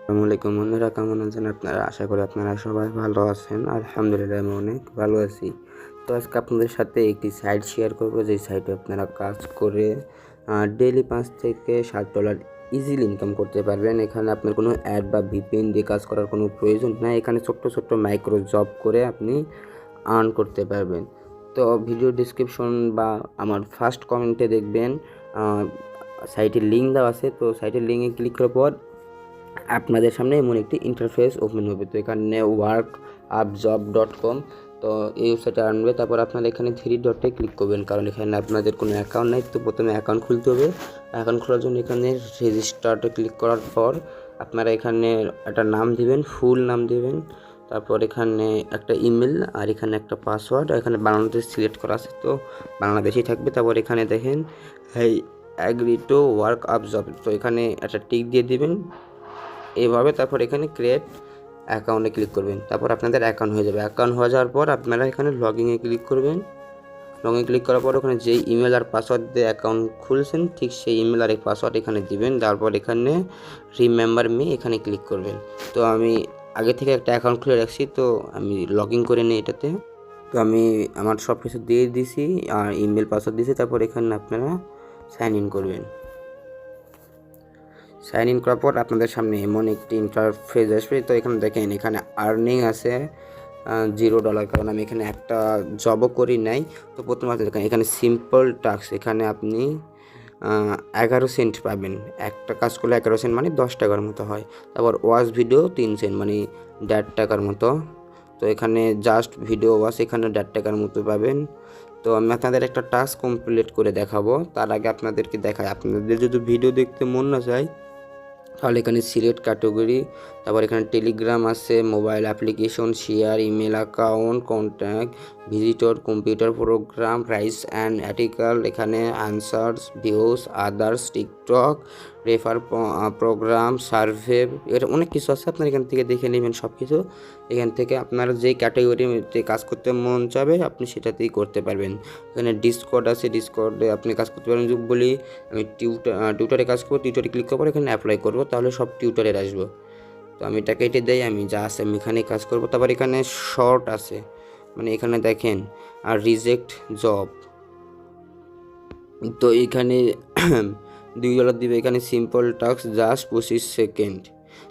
আসসালামু আলাইকুম বন্ধুরা, কেমন আছেন আপনারা? আশা করি আপনারা সবাই ভালো আছেন। আলহামদুলিল্লাহ আমি অনেক ভালো আছি। তো আজকে আপনাদের সাথে একটি সাইট শেয়ার করব, যে সাইটে আপনারা কাজ করে ডেইলি $5 থেকে $7 ইজিলি ইনকাম করতে পারবেন। এখানে আপনার কোনো অ্যাড বা ভিপিএন দিয়ে কাজ করার কোনো প্রয়োজন নাই। এখানে ছোট্ট ছোট্ট মাইক্রো জব করে আপনি আর্ন করতে পারবেন। তো ভিডিও ডিসক্রিপশন বা আমার ফার্স্ট কমেন্টে দেখবেন সাইটের লিঙ্ক দেওয়া আছে। তো সাইটের লিঙ্কে ক্লিক করার পর আপনাদের সামনে এমন একটি ইন্টারফেস ওপেন হবে। তো এখানে workupjob.com, তো এই ওয়েবসাইটে আনবে। তারপর আপনারা এখানে 3 ডটে ক্লিক করবেন, কারণ এখানে আপনাদের কোনো অ্যাকাউন্ট নেই। তো প্রথমে অ্যাকাউন্ট খুলতে হবে। অ্যাকাউন্ট খোলার জন্য এখানে রেজিস্টার্টে ক্লিক করার পর আপনারা এখানে একটা নাম দিবেন, ফুল নাম দিবেন। তারপর এখানে একটা ইমেল আর এখানে একটা পাসওয়ার্ড। এখানে বাংলাদেশ সিলেক্ট করা আছে, তো বাংলাদেশেই থাকবে। তারপর এখানে দেখেন agree to work up job, তো এখানে একটা টিক দিয়ে দিবেন এইভাবে। তারপর এখানে ক্রিয়েট অ্যাকাউন্টে ক্লিক করবেন। তারপর আপনাদের অ্যাকাউন্ট হয়ে যাবে। অ্যাকাউন্ট হয়ে যাওয়ার পর আপনারা এখানে লগইনে ক্লিক করবেন। লগইন ক্লিক করার পর ওখানে যেই ইমেল আর পাসওয়ার্ড দিয়ে অ্যাকাউন্ট খুলছেন, ঠিক সেই ইমেল আর পাসওয়ার্ড এখানে দিবেন। তারপর এখানে রিমেম্বার মি এখানে ক্লিক করবেন। তো আমি আগে থেকে একটা অ্যাকাউন্ট খুলে রাখছি, তো আমি লগ ইন করে নিই এটাতে। তো আমি আমার সব কিছু দিয়ে দিছি আর ইমেল পাসওয়ার্ড দিয়েছি। তারপর এখানে আপনারা সাইন ইন করবেন। সাইন ইন করার পর আপনাদের সামনে এমন একটি ইন্টারফেস আসবে। তো এখানে দেখেন এখানে আর্নিং আছে $0, কারণ আমি এখানে একটা জবও করি নাই। তো প্রথমে আপনি দেখেন এখানে সিম্পল টাস্ক, এখানে আপনি 11 সেন্ট পাবেন। একটা কাজ করলে 11 সেন্ট মানে $10 মতো হয়। তারপর ওয়াচ ভিডিও 3 সেন্ট মানে $1.5 মতো। তো এখানে জাস্ট ভিডিও ওয়াচ এখানে $1.5 মতো পাবেন। তো আমি আপনাদের একটা টাস্ক কমপ্লিট করে দেখাবো। তার আগে আপনাদেরকে দেখাই, আপনাদের যদি ভিডিও দেখতে মন না চায় তাহলে এখানে সিলেক্ট ক্যাটাগরি, তারপর এখানে টেলিগ্রাম আছে, mobile application, share, email account, contact, visitor, computer program, price and article, এখানে answers, views, others, TikTok, refer program, survey, এর অনেক কিছু আছে। আপনারা এখান থেকে দেখে নেবেন সব কিছু। এখান থেকে আপনার যে ক্যাটাগরিতে কাজ করতে মন চাবে আপনি সেটাতেই করতে পারবেন। এখানে ডিসকর্ড আছে, ডিসকর্ডে আপনি কাজ করতে পারবেন। যদি বলি আমি টিউটারে কাজ করবো, টিউটারে ক্লিক করবো, এখানে অ্যাপ্লাই করবো, তাহলে সব টিউটারের আসবো। তো আমি এটা কেটে দেই, আমি যা আছে আমি এখানে কাজ করবো। তারপর এখানে শর্ট আছে, মানে এখানে দেখেন আর রিজেক্ট জব, তো এখানে $2 দিবে। এখানে সিম্পল টাস্ক জাস্ট 25 সেকেন্ড।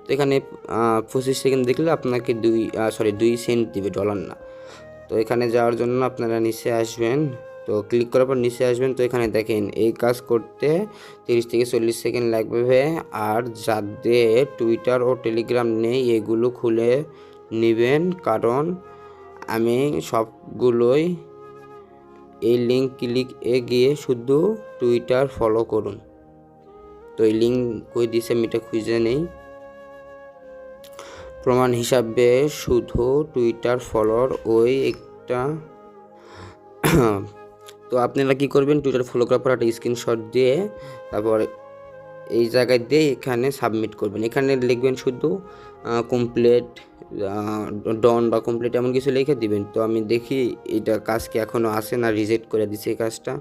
তো এখানে 25 সেকেন্ড দেখলে আপনাকে 2 সেন্ট দিবে, ডলার না। তো এখানে যাওয়ার জন্য আপনারা নিচে আসবেন। তো ক্লিক করার পর নিচে আসবেন। তো এখানে দেখেন এই কাজ করতে 30 থেকে 40 সেকেন্ড লাগবে। আর যাদের টুইটার ও টেলিগ্রাম নেই এগুলো খুলে নেবেন, কারণ আমি সবগুলোই এই লিঙ্ক ক্লিকে গিয়ে শুধু টুইটার ফলো করুন। তো এই লিঙ্ক কই দিছে আমি এটা খুঁজে নেই। প্রমাণ হিসাবে শুধু টুইটার ফলোর ওই একটা তো আপনারা কী করবেন, টুইটার ফলো করার পর একটা স্ক্রিনশট দিয়ে তারপর এই জায়গায় দিয়ে এখানে সাবমিট করবেন। এখানে লিখবেন শুধু কমপ্লিট ডন বা কমপ্লিট এমন কিছু লিখে দিবেন। তো আমি দেখি এটা কাজ কি এখনও আসে না রিজেক্ট করে দিছে এই কাজটা।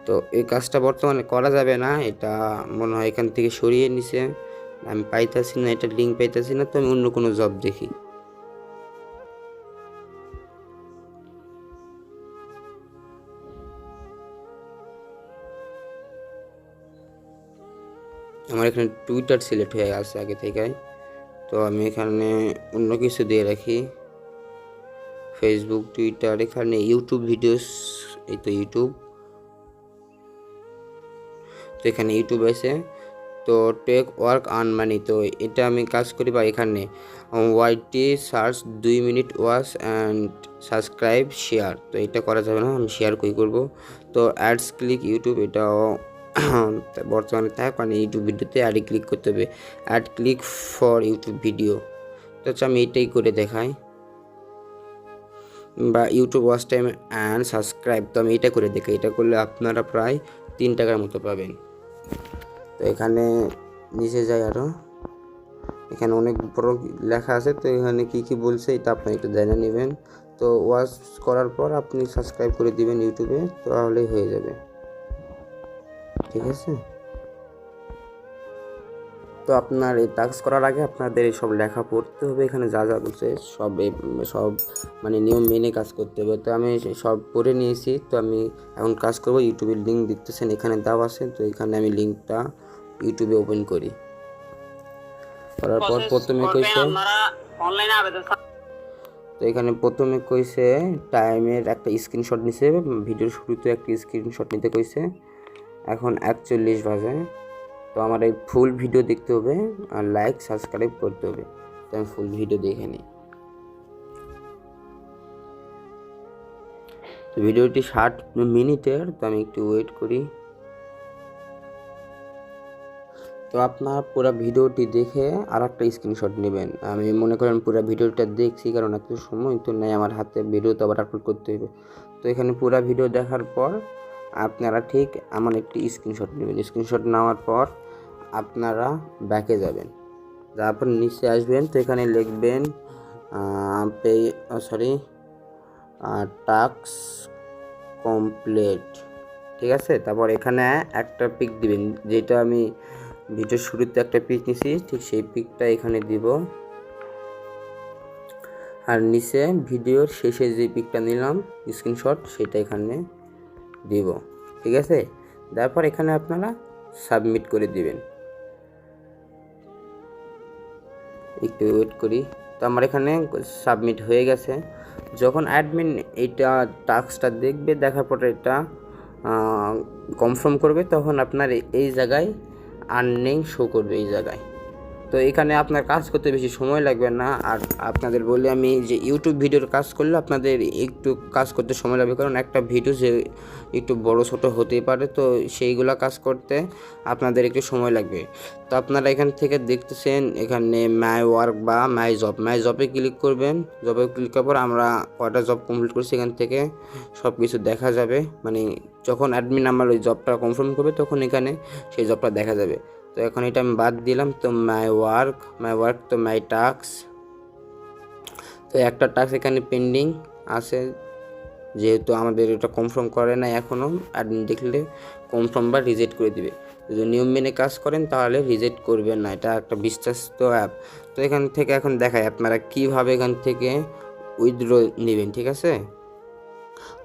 তো এই কাজটা বর্তমানে করা যাবে না, এটা মনে হয় এখান থেকে সরিয়ে নিছে। আমি পাইতেছি না, এটা লিঙ্ক পাইতেছি না। তো আমি অন্য কোনো জব দেখি। আমার এখানে টুইটার সিলেক্ট হয়ে আছে আগে থেকে, তো আমি এখানে অন্য কিছু দিয়ে রাখি, ফেসবুক, টুইটার, এখানে ইউটিউব ভিডিওস, এই তো ইউটিউব। তো এখানে ইউটিউব আছে, তো টেক ওয়ার্ক আর্ন মানি, তো এটা আমি কাজ করি। বা এখানে YT search 2 minute watch and subscribe share, তো এটা করা যাবে না, আমি শেয়ার কই করব। তো অ্যাডস ক্লিক ইউটিউব, এটাও বর্তমানে থাক, মানে ইউটিউব ভিডিওতে অ্যাডে ক্লিক করতে হবে, ad click for YouTube video. তো হচ্ছে আমি এইটাই করে দেখাই, বা YouTube watch time and subscribe, তো আমি এটা করে দেখাই। এটা করলে আপনারা প্রায় $3 মতো পাবেন। তো এখানে নিচে যাই আরও, এখানে অনেক বড় লেখা আছে। তো এখানে কি কি বলছে এটা আপনি একটু জেনে নেবেন। তো ওয়াচ করার পর আপনি সাবস্ক্রাইব করে দিবেন ইউটিউবে, তাহলেই হয়ে যাবে, ঠিক আছে। তো আপনার এই টাস্ক করার আগে আপনাদের সব লেখা পড়তে হবে, এখানে যা যা বলছে সব মানে নিয়ম মেনে কাজ করতে হবে। তো আমি সব পড়ে নিয়েছি। তো আমি এখন কাজ করব। ইউটিউবের লিঙ্ক দেখতেছেন এখানে দেওয়া আছে। তো এখানে আমি লিঙ্কটা ইউটিউবে ওপেন করি। করার পর প্রথমে কইছে তো এখানে প্রথমে কইছে টাইমের একটা স্ক্রিনশট নিছে, ভিডিওর শুরুতে একটা স্ক্রিনশট নিতে কইছে। এখন 41 বাজে। তো আমার এই ফুল ভিডিও দেখতে হবে আর লাইক সাবস্ক্রাইব করতে হবে। তো আমি ফুল ভিডিও দেখে নিই। তো ভিডিওটি 60 মিনিটের। তো আমি একটু ওয়েট করি। তো আপনার পুরো ভিডিওটি দেখে আর একটা স্ক্রিনশট নেবেন। আমি মনে করেন পুরো ভিডিওটা দেখছি, কারণ এত সময় তো নেই আমার হাতে, ভিডিও তো আবার আপলোড করতে হবে। তো এখানে পুরো ভিডিও দেখার পর আপনারা ঠিক এমন একটি স্ক্রিনশট নেবেন। স্ক্রিনশট নেওয়ার পর আপনারা ব্যাকে যাবেন, তারপর নিচে আসবেন। তো এখানে লিখবেন টাস্ক কমপ্লিট, ঠিক আছে। তারপর এখানে একটা পিক দিবেন, যেটা আমি ভিডিওর শুরুতে একটা পিক নিছি, ঠিক সেই পিকটা এখানে দিব। আর নিচে ভিডিওর শেষে যে পিকটা নিলাম স্ক্রিনশট, সেটা এখানে দিব, ঠিক আছে। তারপর এখানে আপনারা সাবমিট করে দিবেন। একটু ওয়েট করি। তো আমার এখানে সাবমিট হয়ে গেছে। যখন অ্যাডমিন এইটা টাস্কটা দেখবে, দেখার পরে এটা কনফার্ম করবে, তখন আপনার এই জায়গায় আর্নিং শো করবে এই জায়গায়। তো এখানে আপনার কাজ করতে বেশি সময় লাগবে না। আর আপনাদের বলি আমি যে ইউটিউব ভিডিওর কাজ করলে আপনাদের একটু কাজ করতে সময় লাগবে, কারণ একটা ভিডিও যে একটু বড় ছোটো হতেই পারে। তো সেইগুলো কাজ করতে আপনাদের একটু সময় লাগবে। তো আপনারা এখান থেকে দেখতেছেন এখানে মাই ওয়ার্ক বা মাই জবে ক্লিক করবেন। জবে ক্লিক করার পর আমরা কয়টা জব কমপ্লিট করছি এখান থেকে সব কিছু দেখা যাবে। মানে যখন অ্যাডমিন আমার ওই জবটা কনফার্ম করবে, তখন এখানে সেই জবটা দেখা যাবে। তো এখন এটা আমি বাদ দিলাম। তো মাই ওয়ার্ক তো মাই টাস্ক। তো একটা টাস্ক এখানে পেন্ডিং আছে, যেহেতু আমাদের এটা কনফার্ম করে না এখনও। অ্যাডমিন দেখলে কনফার্ম বা রিজেক্ট করে দিবে। যদি নিয়ম মেনে কাজ করেন তাহলে রিজেক্ট করবেন না, এটা একটা বিশ্বস্ত অ্যাপ। তো এখান থেকে এখন দেখায় আপনারা কীভাবে এখান থেকে উইথড্র নেবেন, ঠিক আছে।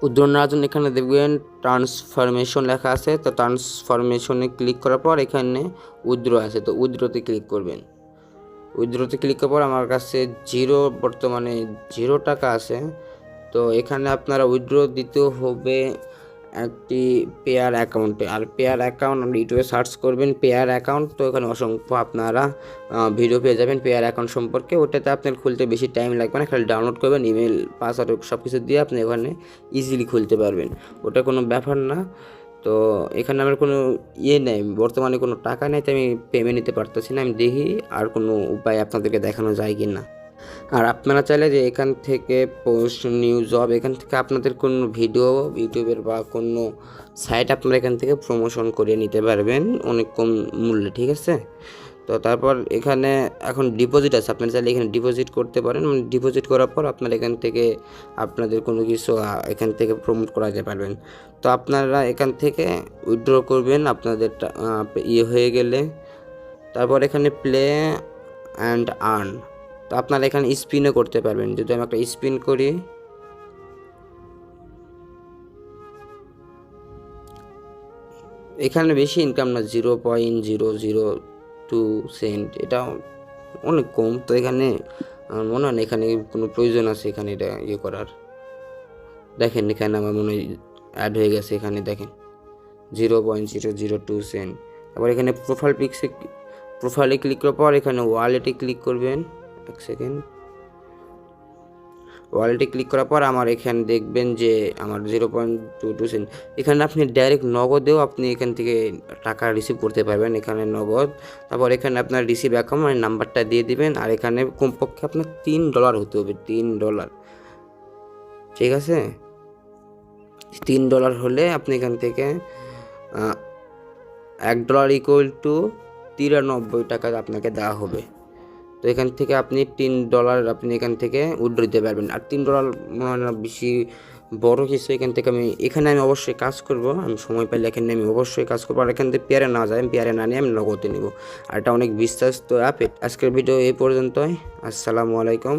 উইথড্র নেওয়ার জন্য এখানে দেখবেন ট্রান্সফরমেশন লেখা আছে। তো ট্রান্সফরমেশনে ক্লিক করার পর এখানে উইথড্র আছে। তো উইথড্রতে ক্লিক করবেন। উইথড্রতে ক্লিক করার পর আমার কাছে বর্তমানে 0 টাকা আছে। তো এখানে আপনারা উইথড্র দিতে হবে একটি পেয়ার অ্যাকাউন্টে। আর পেয়ার অ্যাকাউন্ট আপনি ইউটিউবে সার্চ করবেন পেয়ার অ্যাকাউন্ট। তো এখানে অসংখ্য আপনারা ভিডিও পেয়ে যাবেন পেয়ার অ্যাকাউন্ট সম্পর্কে। ওটাতে আপনার খুলতে বেশি টাইম লাগবে না, খালি ডাউনলোড করবেন, ইমেল পাসওয়ার্ড সব কিছু দিয়ে আপনি ওখানে ইজিলি খুলতে পারবেন, ওটা কোনো ব্যাপার না। তো এখানে আমার কোনো নেই, বর্তমানে কোনো টাকা নেই, তো আমি পেমেন্ট নিতে পারতেছি না। আমি দেখি আর কোনো উপায় আপনাদেরকে দেখানো যায় কি না। আর আপনারা চাইলে যে এখান থেকে পোস্ট নিউ জব, এখান থেকে আপনাদের কোনো ভিডিও ইউটিউবের বা কোনো সাইট আপনারা এখান থেকে প্রমোশন করে নিতে পারবেন অনেক কম মূল্যে, ঠিক আছে। তো তারপর এখানে এখন ডিপোজিট আছে, আপনারা চাইলে এখানে ডিপোজিট করতে পারেন। ডিপোজিট করার পর আপনারা এখান থেকে আপনাদের কোনো কিছু এখান থেকে প্রমোট করা যেতে পারবেন। তো আপনারা এখান থেকে উইথড্র করবেন আপনাদের হয়ে গেলে। তারপর এখানে প্লে অ্যান্ড আর্ন, তো আপনারা এখানে স্পিনও করতে পারবেন। যদি আমি একটা স্পিন করি, এখানে বেশি ইনকাম না, 0.002 সেন্ট, এটা অনেক কম। তো এখানে আমার মনে হয় না এখানে কোনো প্রয়োজন আছে এখানে এটা করার। দেখেন এখানে আমার মনে হয় অ্যাড হয়ে গেছে, এখানে দেখেন 0.002 সেন্ট। তারপর এখানে প্রোফাইলে ক্লিক করার পর এখানে ওয়ালেটে ক্লিক করবেন। এক সেকেন্ড। ওয়ালেটে ক্লিক করার পর আমার এখানে দেখবেন যে আমার 0.22 সেন্ট। এখানে আপনি ডাইরেক্ট নগদেও আপনি এখান থেকে টাকা রিসিভ করতে পারবেন, এখানে নগদ। তারপর এখানে আপনার রিসিভ অ্যাকাউন্ট মানে নাম্বারটা দিয়ে দিবেন। আর এখানে কমপক্ষে আপনার $3 হতে হবে, $3, ঠিক আছে। $3 হলে আপনি এখান থেকে $1 = 93 টাকা আপনাকে দেওয়া হবে। তো এখান থেকে আপনি $3 আপনি এখান থেকে উইথড্র দিতে পারবেন। আর $3 মনে হয় না বেশি বড় কিছু এখান থেকে এখানে আমি অবশ্যই কাজ করব, আমি সময় পাইলে এখানে আমি অবশ্যই কাজ করবো। আর এখান থেকে পেয়ারে না যায়, আমি পেয়ারে না নিয়ে আমি নগদে নেব। আর এটা অনেক বিশ্বস্ত অ্যাপ। আজকের ভিডিও এই পর্যন্তই। আসসালামু আলাইকুম।